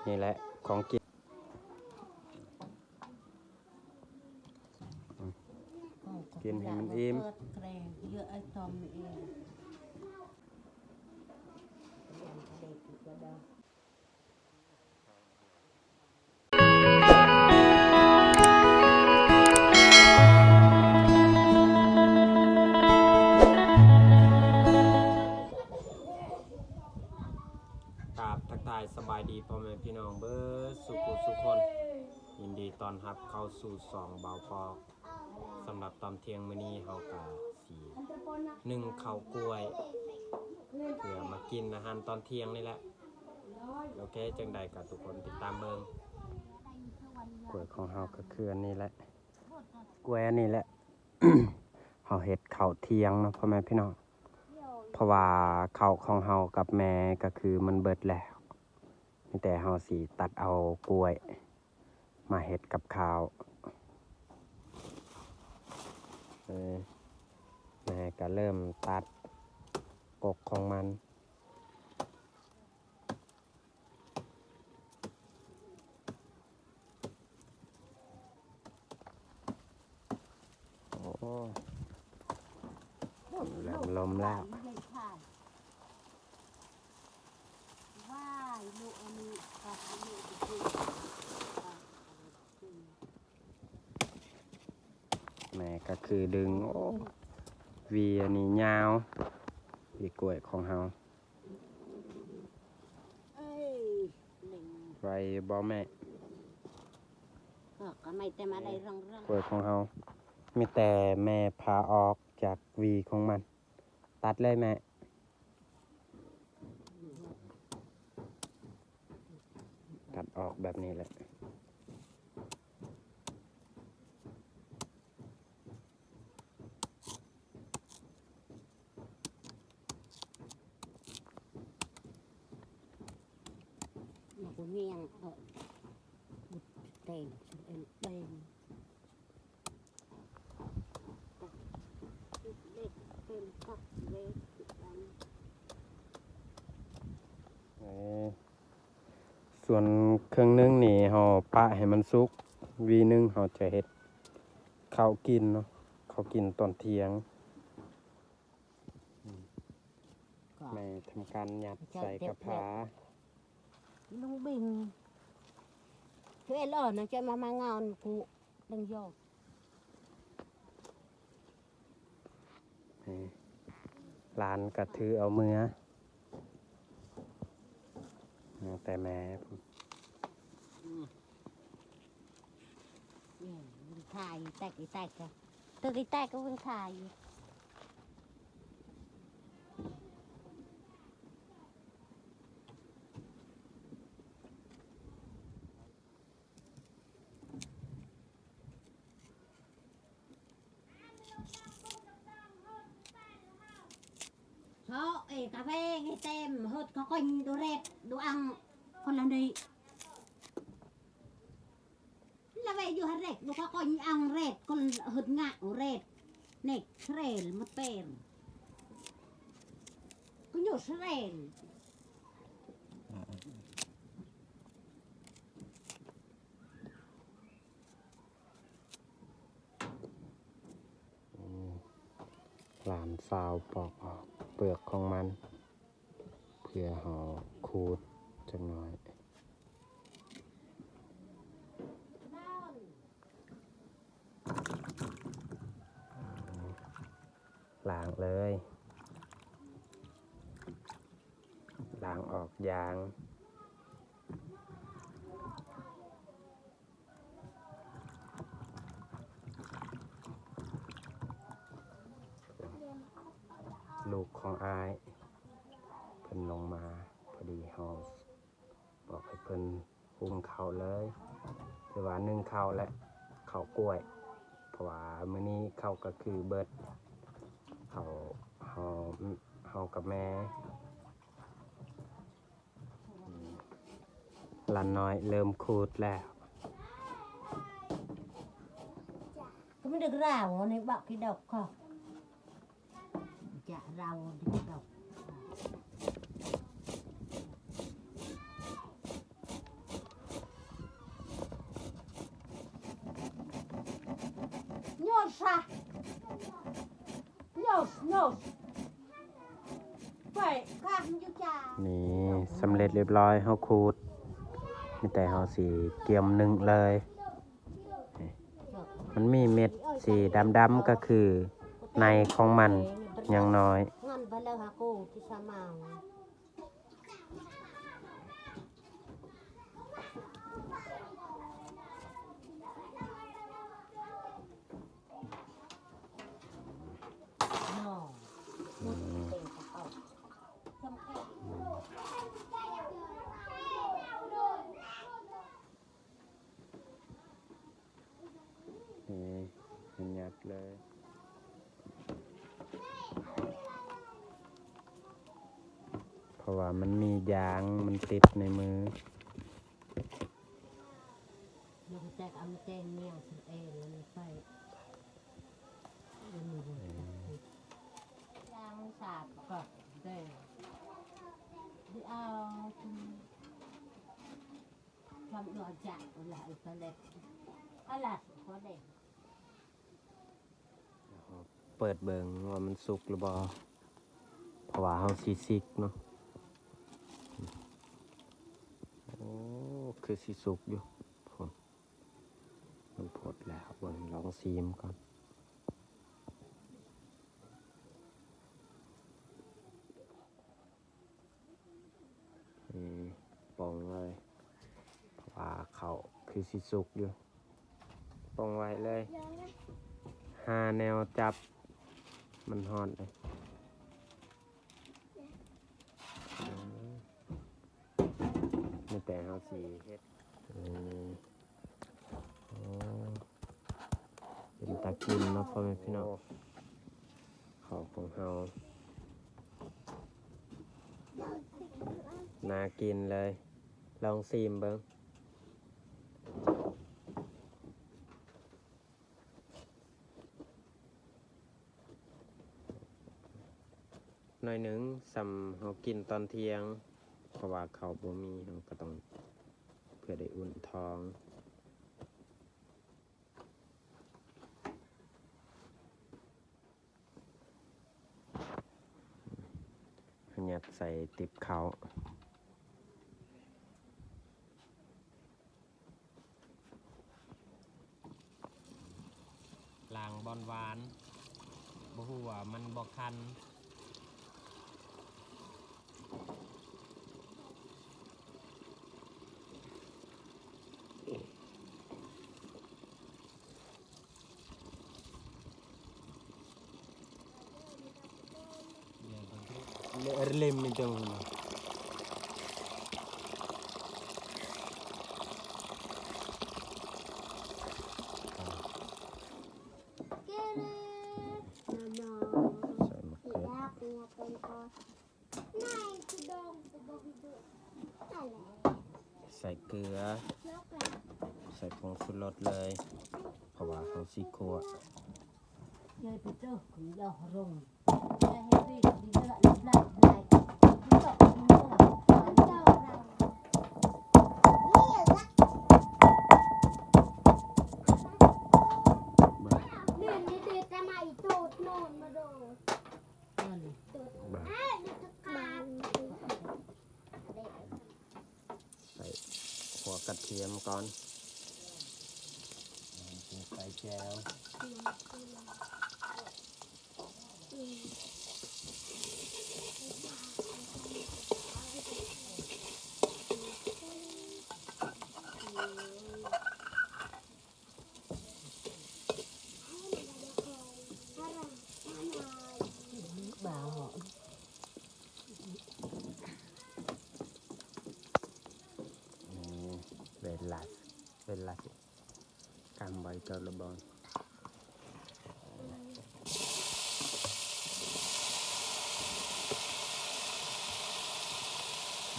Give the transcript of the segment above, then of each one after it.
นี่แหละของกินกินให้มันอิ่มเยอะไอ้ตอมเองทักทายสบายดีพ่อแม่พี่น้องเบิร์ดสุคนยินดีตอนรับเข้าสู่2เบาปอกสำหรับตอนเที่ยงมื้อนี้เฮากะสีนึ่งข้าวกล้วยเพื่อมากินอาหารตอนเที่ยงนี่แหละโอเคจังใดกับทุกคนติดตามเบิ่งกล้วยของเฮาก็คืออันนี้แหละกล้วยอันนี้แหละ เฮาเฮ็ดข้าวเที่ยงเนาะพ่อแม่พี่น้องเพราะว่าข้าวของเฮากับแม่ก็คือมันเบิดแล้วมีแต่เฮาสิตัดเอากล้วยมาเฮ็ดกับข้าวแม่ก็เริ่มตัดกกของมันโอ้เริ่มลมแล้วแม่ก็คือดึงโอ้วีอันนี้ยาววีกล้วยของเฮาไว้บ่แม่ก็ไม่แต่มาได้เรื่องกล้วยของเฮามีแต่แม่พาออกจากวีของมันตัดเลยแม่ตัดออกแบบนี้แหละเมียงเต็มเต็มเล็กเต็มกักเล็กส่วนเครื่องนึ่งนี่เฮาปะให้มันสุกวีนึงเฮาจะเฮ็ดข้าวกินเนาะข้าวกินตอนเที่ยงแม่ทำการยัดใส่กระพาลุงบิงช่วยล่อนะจะมางานกูดังโยกหลานก็ถือเอามือแต่แม่วิ่งถ่ายแตกอีแตกกันตัวอีแตกก็วิ่งถ่ายเขาcà phê cái tem hốt có quanh đồ rệt đồ ăn con làm đi là vậy dù hạt rệt đồ có quanh ăn rệt con hốt ngạn rệt nè rệt một bèn có nhiều rệtหลานสาวปอกออกเปลือกของมันเพื่อห่อขูดจังหน่อยล้างเลยล้างออกยางลูกของอายเพิ่นลงมาพอดีเฮาบอกให้เพิ่นหุงข้าวเลยหรือว่านึ่งข้าวและข้าวกล้วยเพราะว่ามื้อนี้ข้าวก็คือเบิดเฮากับแม่หลานน้อยเริ่มขูดแล้วก็ไม่ได้ราวในบักที่ดอกค่ะจะเราที่ดอก sa nose phải khám cho cha นี่สำเร็จเรียบร้อยเฮาขูดมีแต่เฮาสิเกี่ยมนึ่งเลยนี่มันมีเม็ดสีดำๆก็คือในของมันยังน้อย ngon và lâu hả cô thì sao màu no không khéo นี่เป็นยัดเลย เพราะว่ามันมียางมันติดในมือ dùng tay âm tên nhiều sự ê là phải đang sạp cọp để đi ao trong đồ chạm lại có đẹp là có đẹp เปิดเบิ่งว่ามันสุกหรือบ่เพราะว่าเฮาสิซิกเนาะโอ้คือสิสุกอยู่พุ่นมันพดแล้วเบิ่งลองซีมก่อนปองเลยเพราะว่าเขาคือสิสุกอยู่ปองไว้เลยหาแนวจับมันฮอดเลยไม่แต่เฮาสีเฮ็ดเป็นตากินเนาะพ่อแม่พี่น้องข้าวของเฮาน่ากินเลยลองซีมเบิ่งหน่อยหนึ่งสำเขากินตอนเที่ยงเพราะว่าเขาบ่มีเราก็ต้องเพื่อได้อุ่นท้องขยัดใส่ติบเขาล้างบอนหวานบ่ฮู้ว่ามันบ่คันErlem itu.ใส่เกลือใส่ผงชูรสเลยเพราะว่าเขาสิคั่วย ายไปเจอคุณยอรงยายให้พี่ดีเละหลับไหลคุณตอบคุณเมื่อเจ้าเรานี่นี่เด็กจะมาอีตูดโน่นมาดูใส่หัวกระเทียมก่อนใส่แจวเวลาการใบเจอระบอน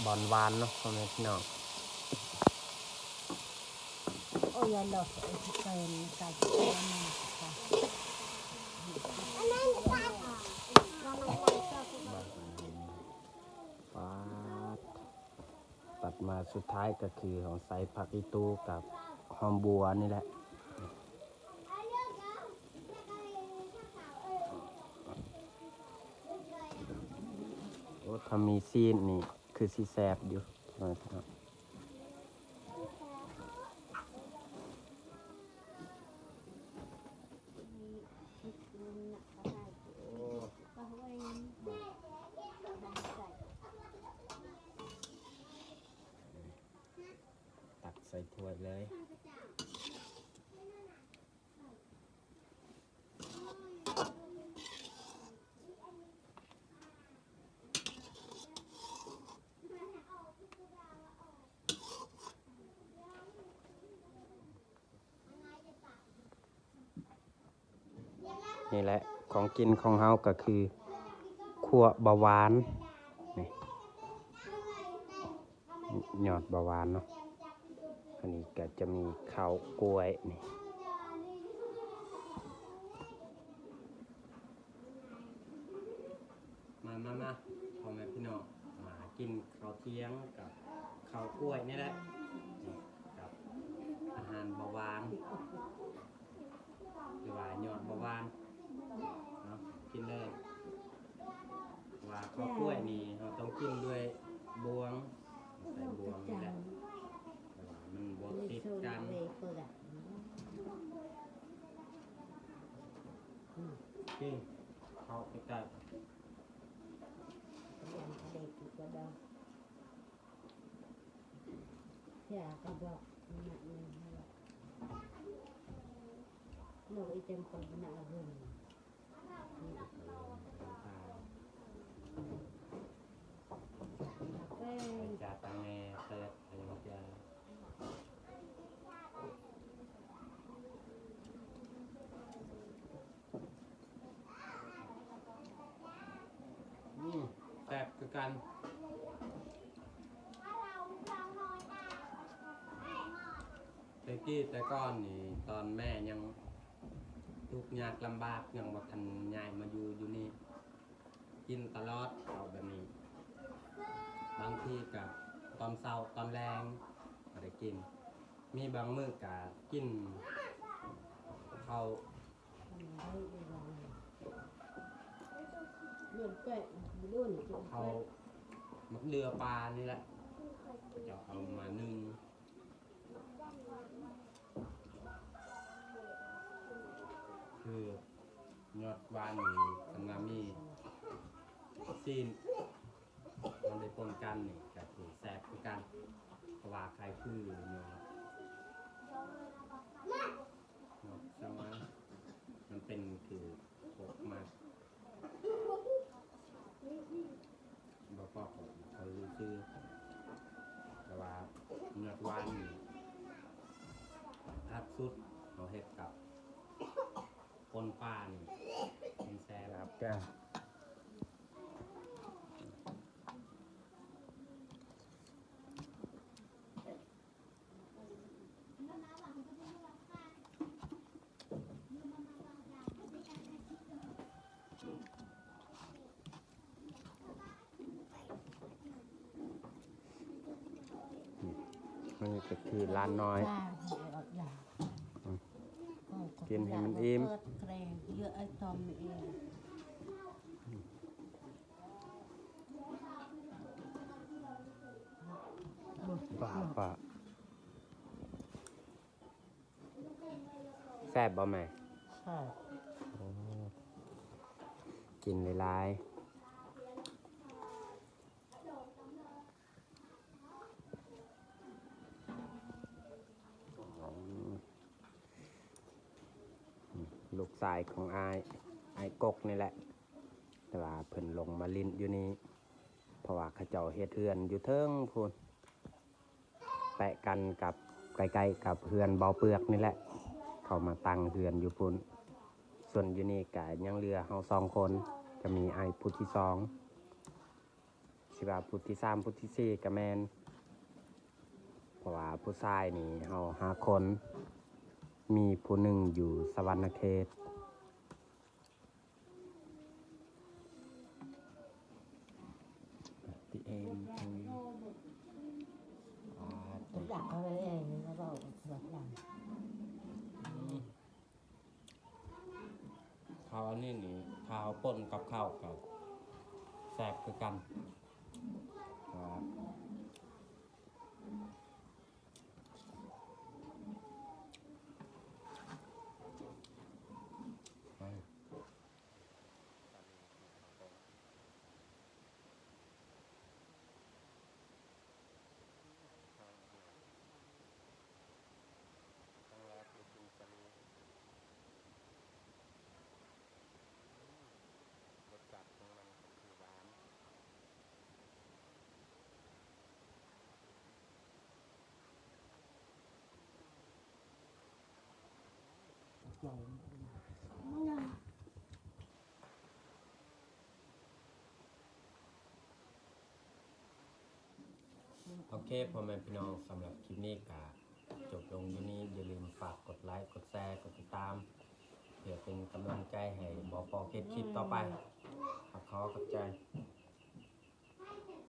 บอนหวานเนาะพ่อแม่พี่น้อง โอ้ยหลอกเป็นไก่ตัดมาสุดท้ายก็คือของใส่ผักอีตูกับหอมบัวนี่แหละ ถ้ามีซีนนี่คือสิแซ่บอยู่นะครับตักใส่ถ้วยเลย นี่แหละของกินของเฮาก็คือขั่วบะหวานนี่ยอดบะหวานเนาะอันนี้ก็จะมีข้าวกล้วยนี่มาพ่อแม่พี่น้องมากินข้าวเที่ยงกับข้าวกล้วยนี่แหละนี่กับอาหารบะหวานหรือว่ายอดบะหวานเนาะกินเลยว่าข้าวกล้วยนี่เราต้องกินด้วยบวงใส่บวงนี่แหละแต่ว่ามันบวติดกันกินเข้าไปกันYa, kalau nak ni, nak ikan pun nak lagun. จาตังเงเติร์ดอะไรแบบนี้แซ่บคือกันแต่ก่อนนี่ตอนแม่ยังทุกข์ยากลำบากยังบ่ทันย้ายมาอยู่นี่กินตลอดเอาแบบนี้บางทีกับตอนเช้าตอนแรงก็ได้กินมีบางมื้อก็กินข้าวมักเดือปลานี่แหละจะเอามานึ่งคือยอดวานนี่กันมามีซีนมันได้ปนกันนี่ก็คือแซ่บคือกันเพราะว่าใครคือยอดสมัยมันเป็นคือโขกมากบอกว่าเขารู้ชื่อแต่ว่ายอดวานนี่ทัดสุดเราเห็ดกับปนปลานี่เป็นแซ่บครับจ้านี่ก็คือร้านน้อยกินให้มันอิ่มเยอะไอ้ตอมเองป่าแซ่บบ่แม่ใช่กินหลายลูกชายของไอ้กกนี่แหละแต่ว่าเพิ่นลงมาลิ้นอยู่นี่เพราะว่าเขาเจ้าเฮ็ดเฮือนอยู่เทิงพูนแปะกันกับใกล้ๆกับเฮือนเบาเปลือกนี่แหละเขามาตั้งเฮือนอยู่พูนส่วนอยู่นี่ก็ยังเหลือเฮา2 คนจะมีไอ้พุทธที่2สิว่าพุทธที่3พุทธที่4ก็แม่นเพราะว่าผู้ชายนี่เฮา5 คนมีผู้หนึ่งอยู่สวรรณเขตที่เอ็นอยากเอาเลยแล้วก็แบบอย่าง ข้าวนี่ข้าวป่นกับข้าวกับแซ่บคือกัน โอเคพ่อแม่พี่น้องสำหรับคลิปนี้ก็จบลงอยู่นี้อย่าลืมฝากกดไลค์กดแชร์กดติดตามเพื่อเป็นกำลังใจให้บอปอเฮ็ดคลิปต่อไปขอบใจ